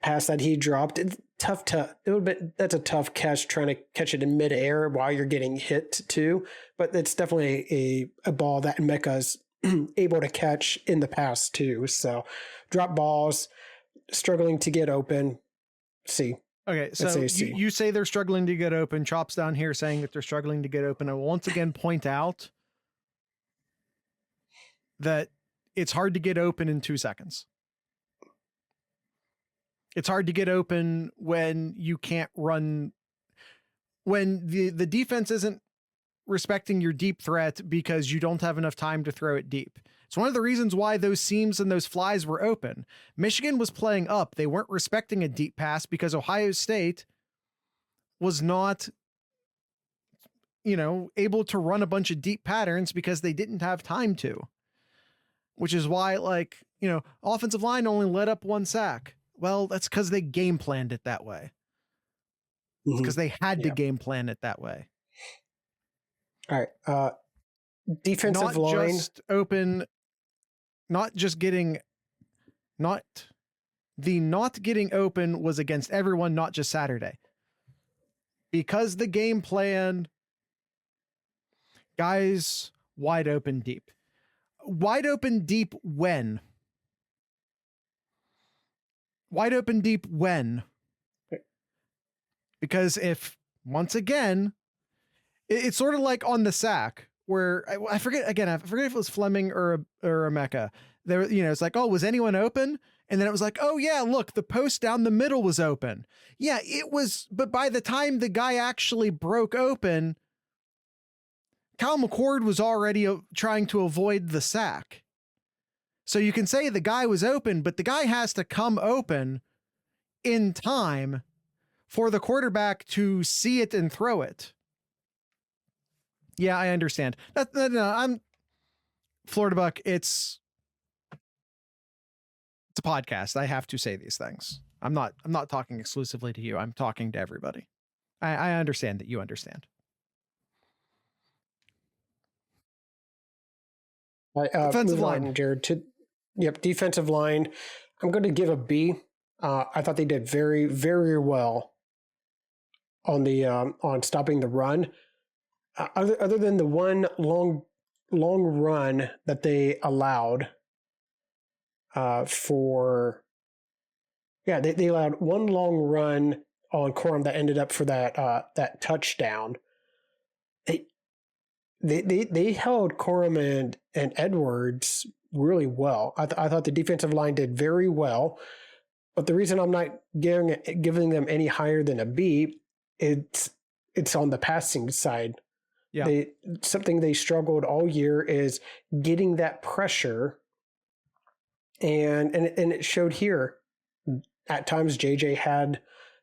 pass that he dropped. It's tough to that's a tough catch, trying to catch it in midair while you're getting hit too. But it's definitely a ball that Mecca's able to catch in the past too. So drop balls, struggling to get open. C. Okay, so you say they're struggling to get open. Chop's down here saying that they're struggling to get open. I will once again point out that it's hard to get open in 2 seconds. It's hard to get open when you can't run, when the defense isn't respecting your deep threat because you don't have enough time to throw it deep. It's one of the reasons why those seams and those flies were open. Michigan was playing up. They weren't respecting a deep pass because Ohio State was not, able to run a bunch of deep patterns because they didn't have time to, which is why, offensive line only let up 1 sack. Well, that's because they game planned it that way. It's because they had to game plan it that way. All right. Defensive line. Not getting open was against everyone, not just Saturday. Because the game plan, guys, wide open deep. Wide open deep when? Wide open deep when? Because if, once again, it's sort of like on the sack where I forget if it was Fleming or a Mecca. There, it's like, oh, was anyone open? And then it was like, oh yeah, look, the post down the middle was open. Yeah, it was, but by the time the guy actually broke open, Kyle McCord was already trying to avoid the sack. So you can say the guy was open, but the guy has to come open in time for the quarterback to see it and throw it. Yeah, I understand. No, I'm Florida Buck. It's a podcast. I have to say these things. I'm not talking exclusively to you. I'm talking to everybody. I understand that you understand. Defensive line, Jared. Defensive line. I'm going to give a B. I thought they did very, very well on the on stopping the run. Other than the one long run that they allowed they allowed one long run on Corum that ended up for that touchdown. They held Corum and Edwards really well. I thought the defensive line did very well, but the reason I'm not giving them any higher than a B, it's on the passing side. Yeah. Something they struggled all year is getting that pressure, and it showed here. At times, JJ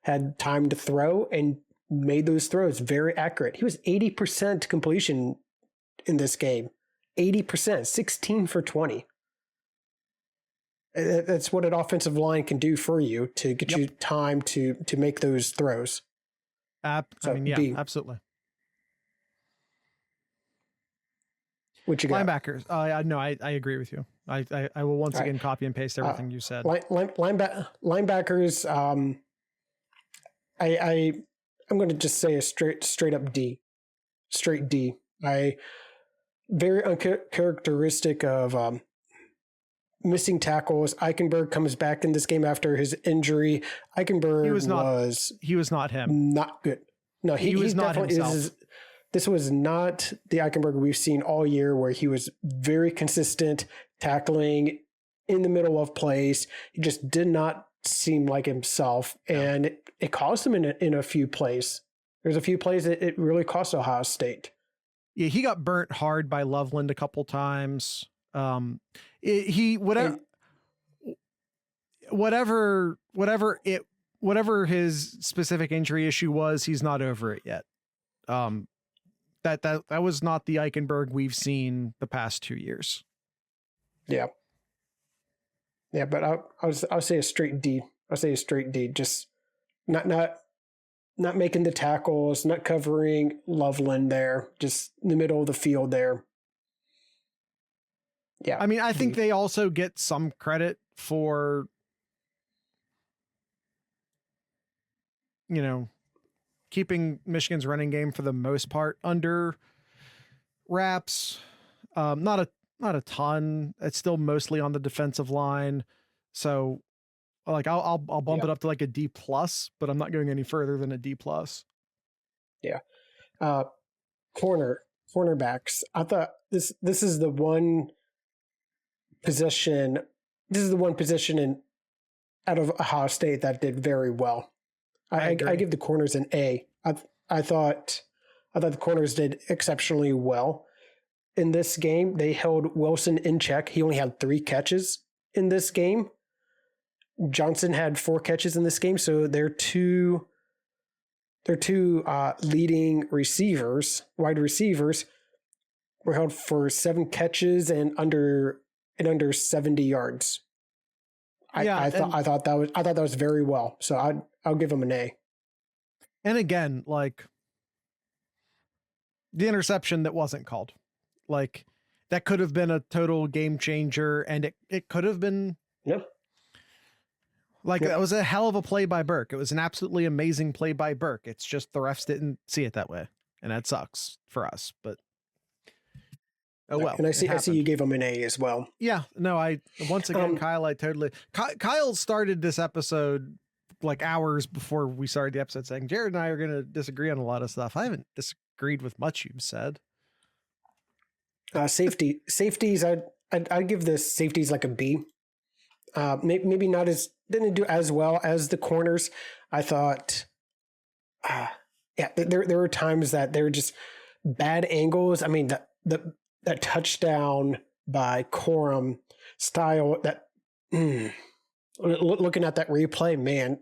had time to throw and made those throws very accurate. He was 80% completion in this game. 80%, 16 for 20. That's what an offensive line can do for you to get you time to make those throws. Absolutely. What you got? Linebackers. No, I agree with you. I will once again copy and paste everything you said. Linebackers. I'm going to just say a straight up D. Straight D. Very uncharacteristic of missing tackles. Eichenberg comes back in this game after his injury. Eichenberg he was not him. Not good. No, he was not himself. This was not the Eichenberg we've seen all year, where he was very consistent, tackling in the middle of plays. He just did not seem like himself, and it cost him in a few plays. There's a few plays that it really cost Ohio State. Yeah, he got burnt hard by Loveland a couple times. Whatever his specific injury issue was, he's not over it yet. That was not the Eichenberg we've seen the past 2 years. Yeah. Yeah, but I'll say a straight D. I'll say a straight D. Just not making the tackles, not covering Loveland there, just in the middle of the field there. Yeah. I mean, I think they also get some credit for keeping Michigan's running game for the most part under wraps. Not a ton. It's still mostly on the defensive line. So like I'll bump it up to like a D+, but I'm not going any further than a D+. Yeah. Cornerbacks. I thought this is the one position. This is the one position out of Ohio State that did very well. I give the corners an A. I thought the corners did exceptionally well in this game. They held Wilson in check. He only had 3 catches in this game. Johnson had 4 catches in this game, so their two leading receivers, wide receivers, were held for 7 catches and under 70 yards. I thought that was very well. So I'll give them an A. And again, like the interception that wasn't called, like that could have been a total game changer, and it could have been. Yep. Like that was a hell of a play by Burke. It was an absolutely amazing play by Burke. It's just the refs didn't see it that way, and that sucks for us. But oh well. And I see you gave him an A as well. Yeah. No, once again, Kyle started this episode like hours before we started the episode saying Jared and I are going to disagree on a lot of stuff. I haven't disagreed with much you've said. Safeties. I'd give this safeties like a B. Maybe not didn't do as well as the corners. I thought, there were times that there were just bad angles. I mean, that touchdown by Corum Style, looking at that replay, man,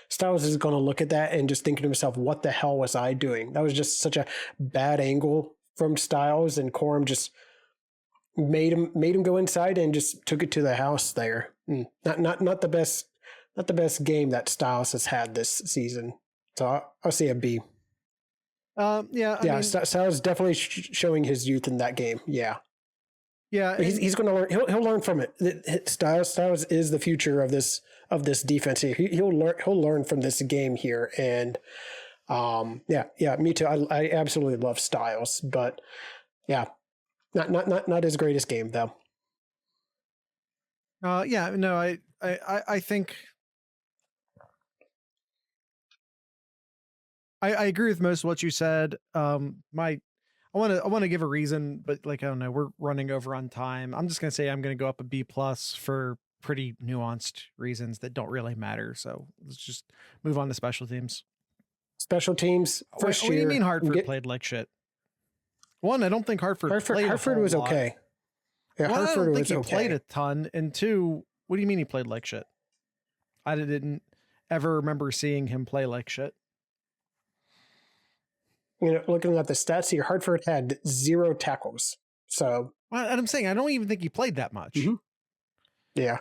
Styles is going to look at that and just thinking to himself, what the hell was I doing? That was just such a bad angle from Styles, and Corum just made him go inside and just took it to the house there. Not the best game that Styles has had this season. So I'll say a B. I mean, Styles definitely showing his youth in that game. Yeah. He's going to learn. He'll learn from it. Styles is the future of this defense here. He'll learn from this game here. And me too. I absolutely love Styles, but yeah, not his greatest game though. I think I agree with most of what you said. I want to give a reason, but like, I don't know, we're running over on time. I'm just going to say I'm going to go up a B+ for pretty nuanced reasons that don't really matter. So let's just move on to special teams. Special teams. First year. What do you mean Hartford played like shit? One, I don't think Hartford was okay. Yeah, one, Hartford I don't think he okay. played a ton. And 2, what do you mean he played like shit? I didn't ever remember seeing him play like shit. Looking at the stats here, Hartford had 0 tackles. So, well, I'm saying I don't even think he played that much. Mm-hmm. Yeah.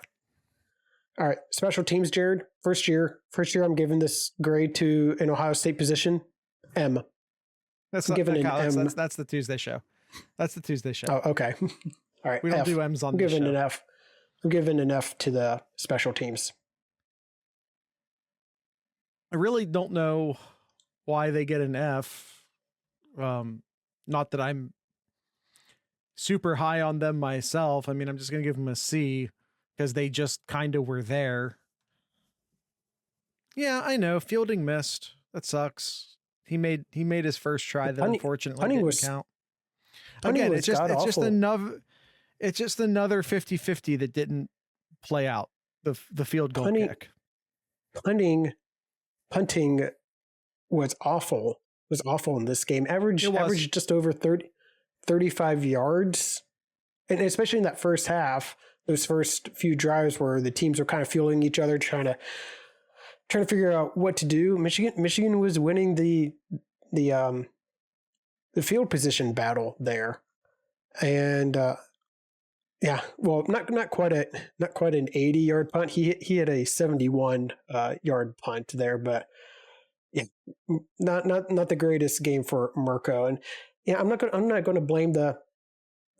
All right, special teams, Jared. First year, I'm giving this grade to an Ohio State position, M. That's not giving M. That's the Tuesday show. That's the Tuesday show. Oh, okay. All right. We don't do M's on the show. I'm giving an F to the special teams. I really don't know why they get an F. Not that I'm super high on them myself. I mean, I'm just going to give them a C because they just kind of were there. Yeah, I know. Fielding missed. That sucks. He made his first try that unfortunately didn't count. Again, it's just another 50-50 that didn't play out. The field goal kick. Punting was awful. Was awful in this game. Averaged just over 35 yards. And especially in that first half, those first few drives where the teams were kind of fueling each other, trying to figure out what to do. Michigan was winning the field position battle there. And not quite an 80-yard punt. He had a 71 yard punt there, but yeah, not the greatest game for Mirko. And yeah, I'm not going to blame the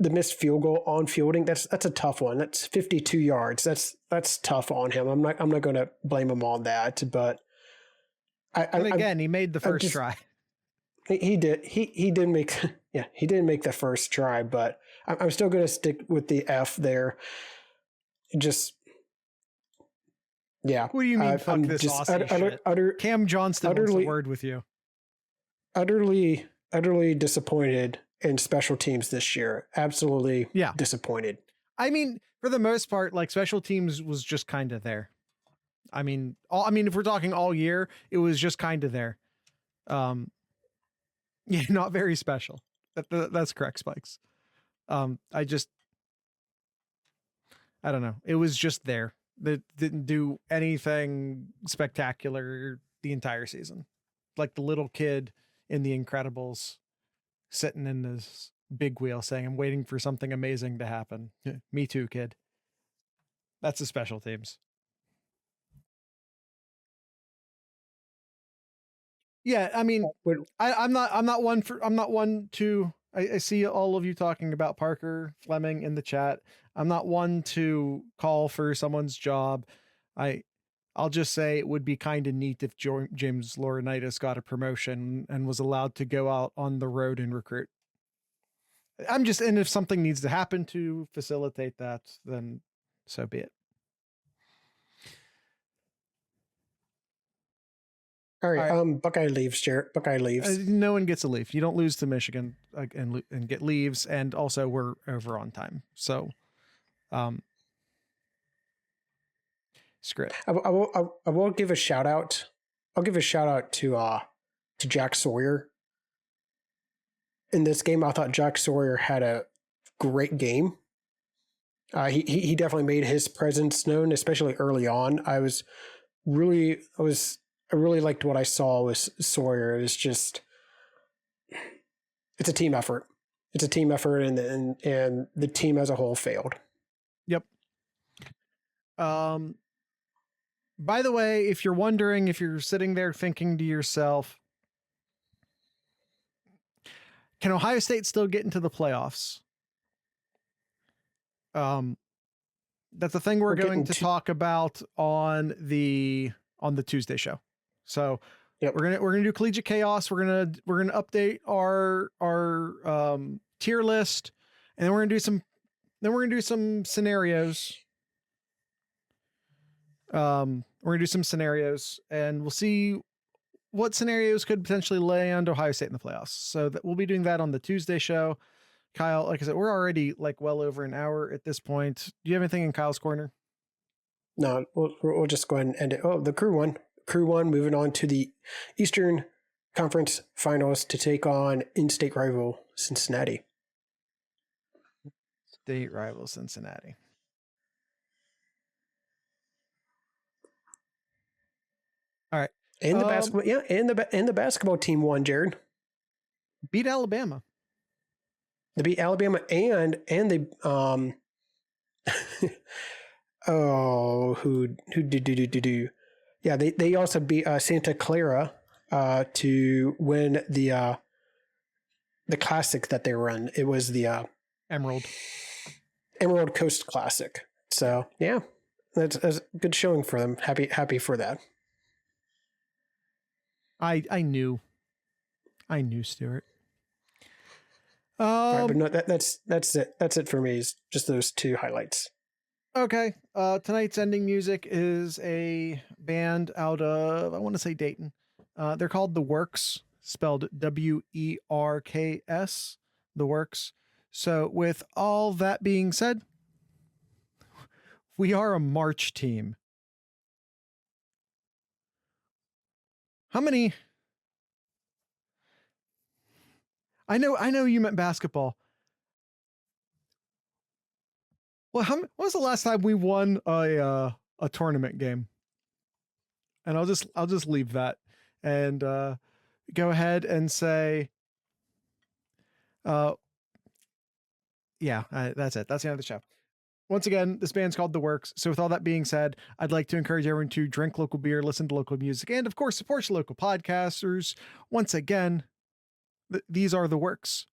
missed field goal on fielding. That's a tough one. That's 52 yards. That's tough on him. I'm not going to blame him on that, but And again, he made the first try. He did. He did make. Yeah, he didn't make the first try, but I'm still going to stick with the F there. Just. Yeah. What do you mean? Fuck this Aussie shit. Cam Johnston wants a word with you. Utterly disappointed in special teams this year. Absolutely disappointed. I mean, for the most part, like special teams was just kind of there. I mean, if we're talking all year, it was just kind of there. Yeah, not very special. That's correct, Spikes. I don't know. It was just there. That didn't do anything spectacular the entire season. Like the little kid in The Incredibles sitting in this big wheel saying, I'm waiting for something amazing to happen. Me too, kid. That's the special teams. Yeah, I mean, I'm not one to. I see all of you talking about Parker Fleming in the chat. I'm not one to call for someone's job. I'll just say it would be kind of neat if James Laurinaitis got a promotion and was allowed to go out on the road and recruit. And if something needs to happen to facilitate that, then so be it. All right. Buckeye leaves, Jarrett. Buckeye leaves. No one gets a leave. You don't lose to Michigan and get leaves. And also we're over on time. So, screw it. I will give a shout out. I'll give a shout out to Jack Sawyer. In this game, I thought Jack Sawyer had a great game. He definitely made his presence known, especially early on. I really liked what I saw with Sawyer. It's a team effort. It's a team effort, and the team as a whole failed. Yep. By the way, if you're wondering, if you're sitting there thinking to yourself, can Ohio State still get into the playoffs? That's the thing we're going to talk about on the Tuesday show. So we're gonna do collegiate chaos. We're gonna update our tier list, and then we're gonna do some scenarios. We're gonna do some scenarios, and we'll see what scenarios could potentially land Ohio State in the playoffs. So that we'll be doing that on the Tuesday show. Kyle, like I said, we're already like well over an hour at this point. Do you have anything in Kyle's corner? No, we'll just go ahead and end it. Oh, the Crew One moving on to the Eastern Conference Finals to take on in-state rival Cincinnati. State rival Cincinnati. All right. And the basketball, and the basketball team won, Jared. Beat Alabama. They beat Alabama and they who do. Yeah, they also beat Santa Clara to win the classic that they run. It was the Emerald Coast Classic. So yeah, that's a good showing for them. Happy for that. I knew, Stuart. Right, but no, that's it. That's it for me. Is just those two highlights. Okay. Tonight's ending music is a band out of, I want to say Dayton. They're called The Werks, spelled Werks, The Werks. So with all that being said, we are a March team. How many? I know you meant basketball. Well, when was the last time we won a tournament game? And I'll just leave that and go ahead and say, that's it. That's the end of the show. Once again, this band's called The Werks. So with all that being said, I'd like to encourage everyone to drink local beer, listen to local music, and of course, support your local podcasters. Once again, these are The Werks.